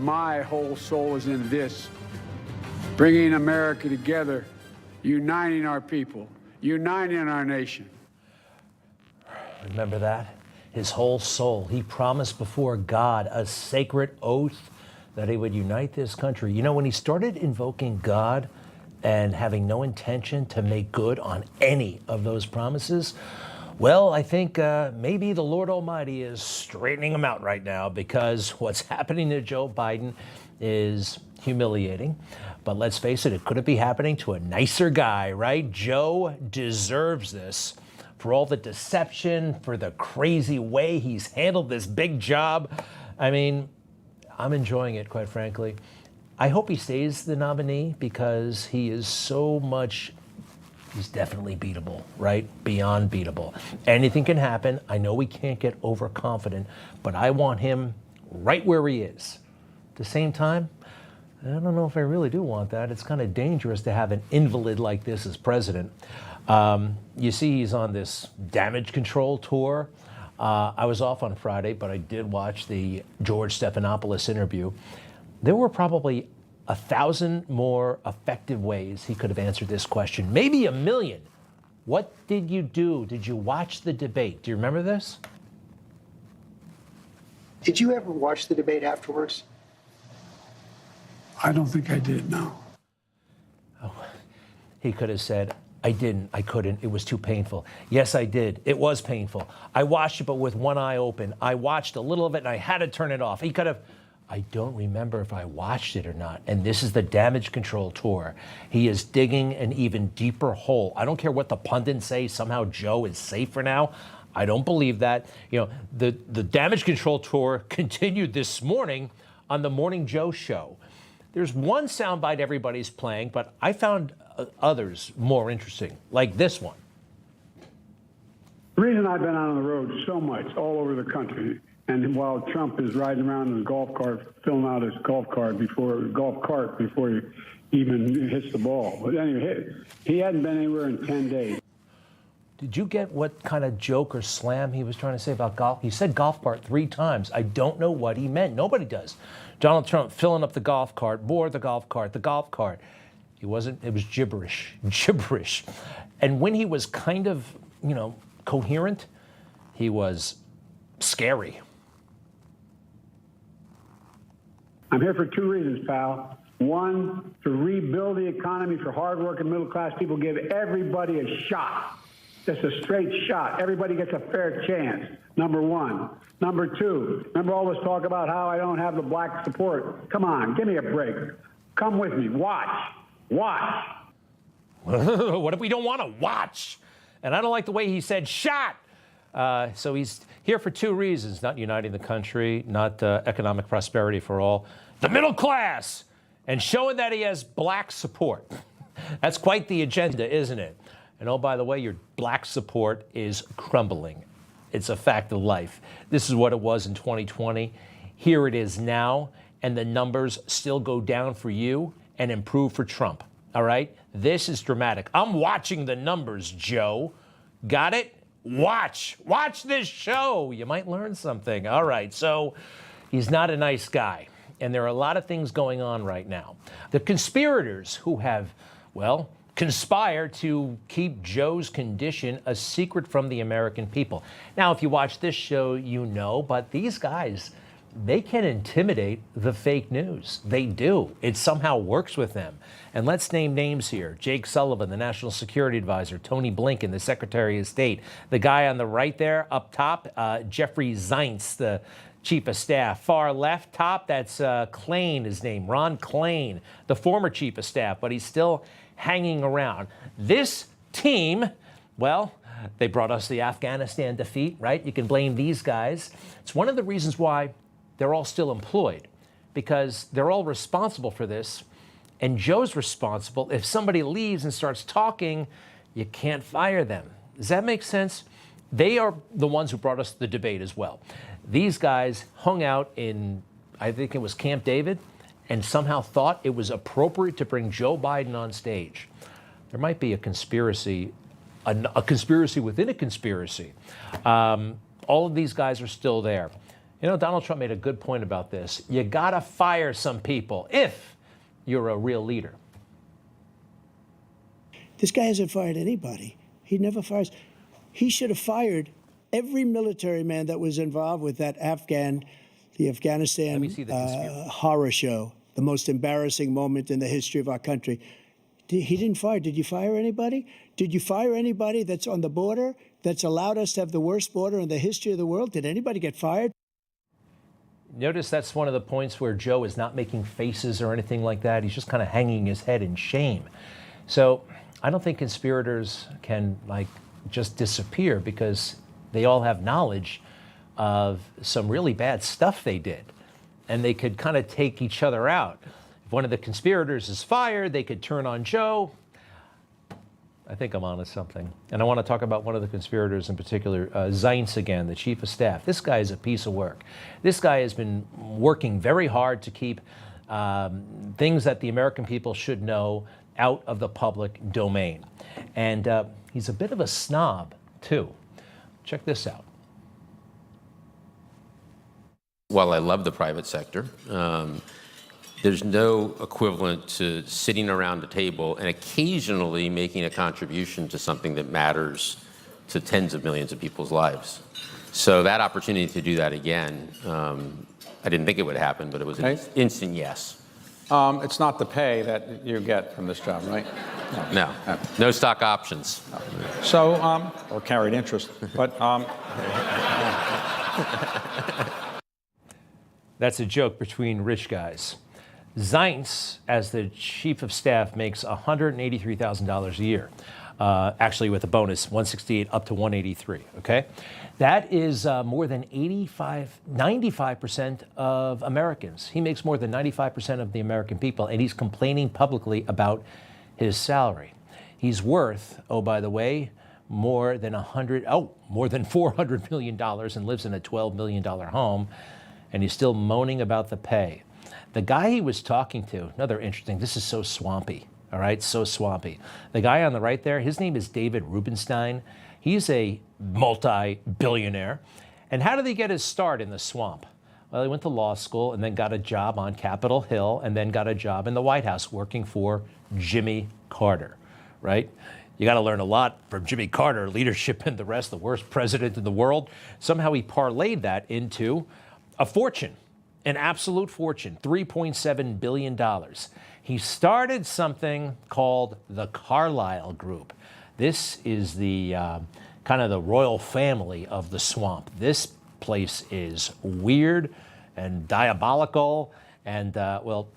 my whole soul is in this, bringing America together, uniting our people, uniting our nation. Remember that? His whole soul. He promised before God a sacred oath that he would unite this country. You know, when he started invoking God and having no intention to make good on any of those promises, well, I think maybe the Lord Almighty is straightening him out right now, because what's happening to Joe Biden is humiliating. But let's face it, it couldn't be happening to a nicer guy, right? Joe deserves this for all the deception, for the crazy way he's handled this big job. I mean, I'm enjoying it, quite frankly. I hope he stays the nominee, because he is so much, he's definitely beatable, right? Beyond beatable. Anything can happen. I know we can't get overconfident, but I want him right where he is. At the same time, I don't know if I really do want that. It's kind of dangerous to have an invalid like this as president. You see, he's on this damage control tour. I was off on Friday, but I did watch the George Stephanopoulos interview. There were probably 1,000 more effective ways he could have answered this question, maybe 1,000,000. What did you do? Did you watch the debate? Do you remember this? Did you ever watch the debate afterwards? I don't think I did, no. Oh, he could have said, I didn't, I couldn't, it was too painful. Yes, I did, it was painful. I watched it, but with one eye open. I watched a little of it and I had to turn it off. He could have, I don't remember if I watched it or not. And this is the damage control tour. He is digging an even deeper hole. I don't care what the pundits say, somehow Joe is safe for now. I don't believe that. You know, the damage control tour continued this morning on the Morning Joe show. There's one soundbite everybody's playing, but I found others more interesting, like this one. The reason I've been out on the road so much, all over the country, and while Trump is riding around in a golf cart, filling out his golf cart before he even hits the ball. But anyway, he hadn't been anywhere in 10 days. Did you get what kind of joke or slam he was trying to say about golf? He said golf cart 3 times. I don't know what he meant. Nobody does. Donald Trump filling up the golf cart, more the golf cart, the golf cart. He wasn't, it was gibberish. And when he was kind of, you know, coherent, he was scary. I'm here for 2 reasons, pal. One, to rebuild the economy for hardworking middle-class people, give everybody a shot. Just a straight shot. Everybody gets a fair chance, number one. Number two, remember all this talk about how I don't have the black support? Come on, give me a break. Come with me. Watch. What if we don't want to watch? And I don't like the way he said shot. So he's here for 2 reasons: not uniting the country, not economic prosperity for all, the middle class, and showing that he has black support. That's quite the agenda, isn't it? And oh, by the way, your black support is crumbling. It's a fact of life. This is what it was in 2020. Here it is now, and the numbers still go down for you and improve for Trump. All right? This is dramatic. I'm watching the numbers, Joe. Got it? Watch this show. You might learn something. All right, so he's not a nice guy, and there are a lot of things going on right now. The conspirators who have, well, conspired to keep Joe's condition a secret from the American people. Now, if you watch this show, you know, but these guys, they can intimidate the fake news. They do. It somehow works with them. And let's name names here. Jake Sullivan, the National Security Advisor. Tony Blinken, the Secretary of State. The guy on the right there, up top, Jeffrey Zients, the Chief of Staff. Far left top, that's Klain, his name, Ron Klain, the former Chief of Staff, but he's still hanging around. This team, well, they brought us the Afghanistan defeat, right? You can blame these guys. It's one of the reasons why they're all still employed, because they're all responsible for this. And Joe's responsible. If somebody leaves and starts talking, you can't fire them. Does that make sense? They are the ones who brought us the debate as well. These guys hung out in, I think it was Camp David, and somehow thought it was appropriate to bring Joe Biden on stage. There might be a conspiracy within a conspiracy. All of these guys are still there. You know, Donald Trump made a good point about this. You gotta fire some people if you're a real leader. This guy hasn't fired anybody. He never fires. He should have fired every military man that was involved with the Afghanistan horror show, the most embarrassing moment in the history of our country. He didn't fire. Did you fire anybody? Did you fire anybody that's on the border, that's allowed us to have the worst border in the history of the world? Did anybody get fired? Notice that's one of the points where Joe is not making faces or anything like that. He's just kind of hanging his head in shame. So I don't think conspirators can just disappear because they all have knowledge of some really bad stuff they did. And they could kind of take each other out. If one of the conspirators is fired, they could turn on Joe. I think I'm onto something. And I want to talk about one of the conspirators in particular, Zients again, the chief of staff. This guy is a piece of work. This guy has been working very hard to keep things that the American people should know out of the public domain. And he's a bit of a snob, too. Check this out. While I love the private sector, there's no equivalent to sitting around a table and occasionally making a contribution to something that matters to tens of millions of people's lives. So that opportunity to do that again, I didn't think it would happen, but it was an instant yes. It's not the pay that you get from this job, right? No. No stock options. So, or carried interest, but That's a joke between rich guys. Zients, as the chief of staff, makes $183,000 a year. Actually, with a bonus, 168 up to 183. Okay, that is more than 95% of Americans. He makes more than 95% of the American people, and he's complaining publicly about his salary. He's worth, oh, by the way, more than $400 million and lives in a $12 million home, and he's still moaning about the pay. The guy he was talking to, another interesting, this is so swampy, all right, so swampy. The guy on the right there, his name is David Rubenstein. He's a multi-billionaire. And how did he get his start in the swamp? Well, he went to law school and then got a job on Capitol Hill and then got a job in the White House working for Jimmy Carter, right? You got to learn a lot from Jimmy Carter, leadership and the rest, the worst president in the world. Somehow he parlayed that into a fortune. An absolute fortune, $3.7 billion. He started something called the Carlyle Group. This is the kind of the royal family of the swamp. This place is weird and diabolical. And, well,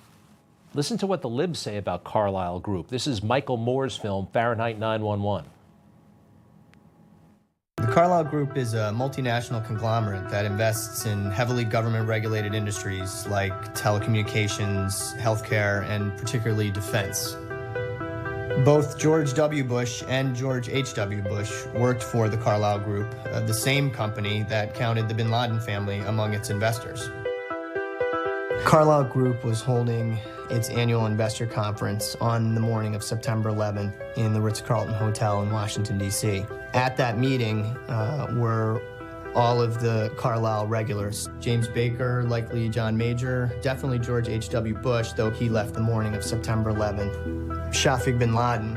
listen to what the libs say about Carlyle Group. This is Michael Moore's film, Fahrenheit 9/11. The Carlyle Group is a multinational conglomerate that invests in heavily government-regulated industries like telecommunications, healthcare, and particularly defense. Both George W. Bush and George H.W. Bush worked for the Carlyle Group, the same company that counted the bin Laden family among its investors. Carlyle Group was holding its annual investor conference on the morning of September 11th in the Ritz-Carlton Hotel in Washington, D.C. At that meeting were all of the Carlyle regulars. James Baker, likely John Major, definitely George H.W. Bush, though he left the morning of September 11th. Shafiq bin Laden,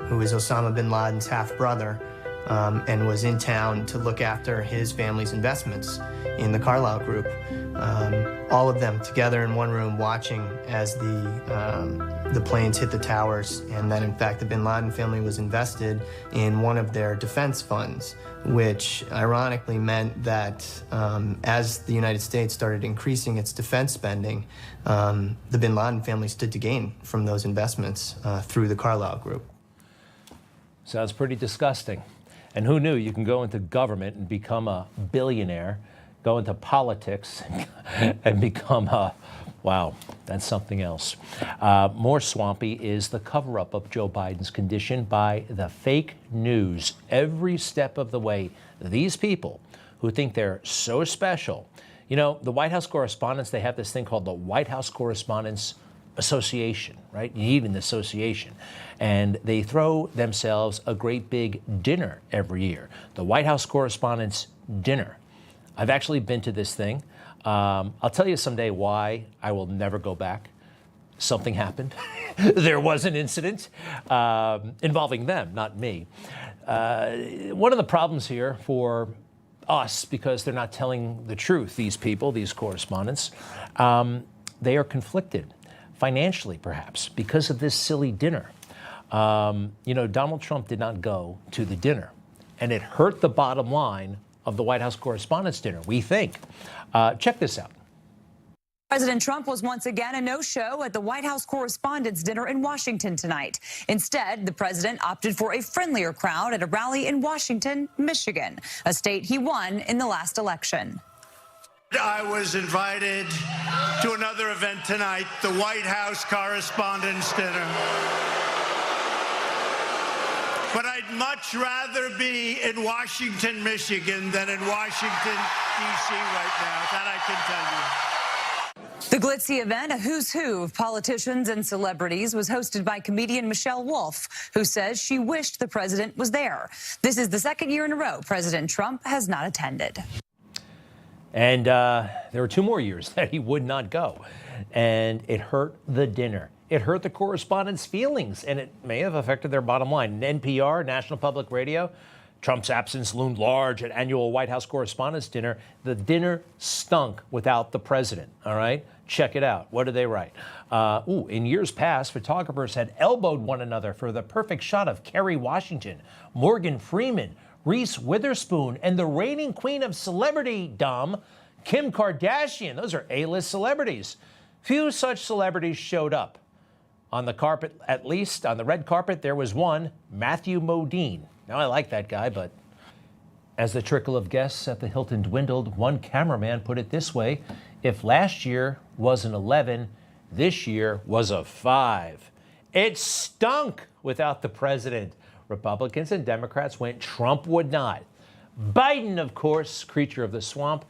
who is Osama bin Laden's half-brother, and was in town to look after his family's investments in the Carlyle Group. All of them together in one room watching as the planes hit the towers, and that in fact the bin Laden family was invested in one of their defense funds, which ironically meant that as the United States started increasing its defense spending, the bin Laden family stood to gain from those investments through the Carlyle Group. Sounds pretty disgusting. And who knew you can go into government and become a billionaire, go into politics and become a, wow, that's something else. More swampy is the cover-up of Joe Biden's condition by the fake news. Every step of the way, these people who think they're so special. You know, the White House correspondents, they have this thing called the White House Correspondents Association, right? You need an association. And they throw themselves a great big dinner every year, the White House Correspondents' Dinner. I've actually been to this thing. I'll tell you someday why I will never go back. Something happened. There was an incident involving them, not me. One of the problems here for us, because they're not telling the truth, these people, these correspondents, they are conflicted financially, perhaps, because of this silly dinner. Donald Trump did not go to the dinner, and it hurt the bottom line of the White House Correspondents' Dinner, we think. Check this out. President Trump was once again a no-show at the White House Correspondents' Dinner in Washington tonight. Instead, the president opted for a friendlier crowd at a rally in Washington, Michigan, a state he won in the last election. I was invited to another event tonight, the White House Correspondents' Dinner. But I'd much rather be in Washington, Michigan than in Washington, D.C. right now. That I can tell you. The glitzy event, a who's who of politicians and celebrities, was hosted by comedian Michelle Wolf, who says she wished the president was there. This is the second year in a row President Trump has not attended. And there were 2 more years that he would not go. And it hurt the dinner. It hurt the correspondents' feelings, and it may have affected their bottom line. NPR, National Public Radio, Trump's absence loomed large at annual White House Correspondents' Dinner. The dinner stunk without the president, all right? Check it out. What did they write? In years past, photographers had elbowed one another for the perfect shot of Kerry Washington, Morgan Freeman, Reese Witherspoon, and the reigning queen of celebrity-dom, Kim Kardashian. Those are A-list celebrities. Few such celebrities showed up. On the carpet, at least, on the red carpet, there was one, Matthew Modine. Now, I like that guy, but as the trickle of guests at the Hilton dwindled, one cameraman put it this way: if last year was an 11, this year was a 5. It stunk without the president. Republicans and Democrats went Trump would not. Biden, of course, creature of the swamp,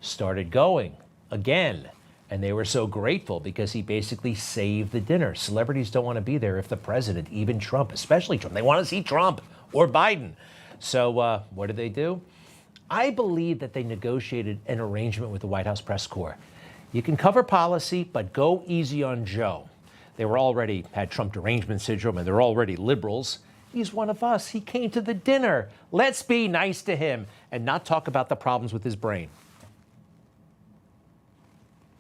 started going again. And they were so grateful because he basically saved the dinner. Celebrities don't want to be there if the president, even Trump, especially Trump, they want to see Trump or Biden. So what did they do? I believe that they negotiated an arrangement with the White House press corps. You can cover policy, but go easy on Joe. They were already had Trump derangement syndrome, and they're already liberals. He's one of us. He came to the dinner. Let's be nice to him and not talk about the problems with his brain.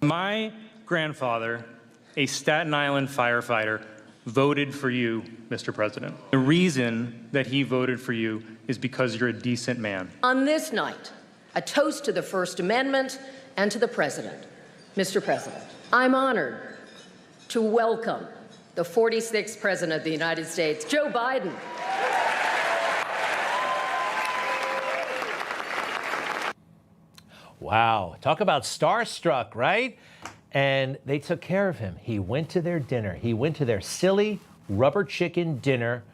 My grandfather, a Staten Island firefighter, voted for you, Mr. President. The reason that he voted for you is because you're a decent man. On this night, a toast to the First Amendment and to the President. Mr. President, I'm honored to welcome the 46th President of the United States, Joe Biden. Wow, talk about starstruck, right? And they took care of him. He went to their dinner. He went to their silly rubber chicken dinner.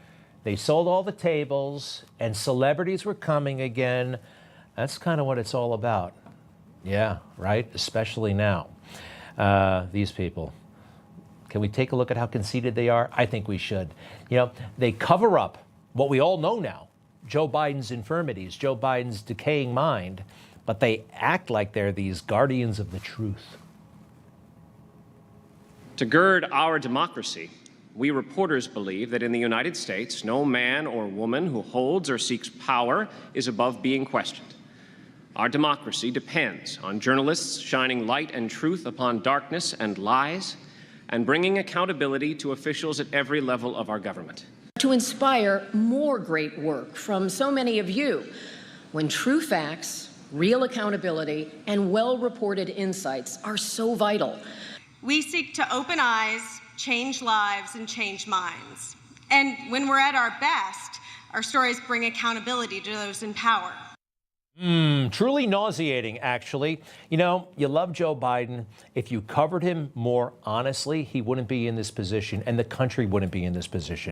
They sold all the tables, and celebrities were coming again. That's kind of what it's all about. Yeah, right? Especially now. These people. Can we take a look at how conceited they are? I think we should. You know, they cover up what we all know now, Joe Biden's infirmities, Joe Biden's decaying mind, but they act like they're these guardians of the truth. To gird our democracy, we reporters believe that in the United States, no man or woman who holds or seeks power is above being questioned. Our democracy depends on journalists shining light and truth upon darkness and lies, and bringing accountability to officials at every level of our government. To inspire more great work from so many of you, when true facts, real accountability, and well-reported insights are so vital. We seek to open eyes, change lives, and change minds. And when we're at our best, our stories bring accountability to those in power. Truly nauseating, actually. You know, you love Joe Biden. If you covered him more honestly, he wouldn't be in this position, and the country wouldn't be in this position.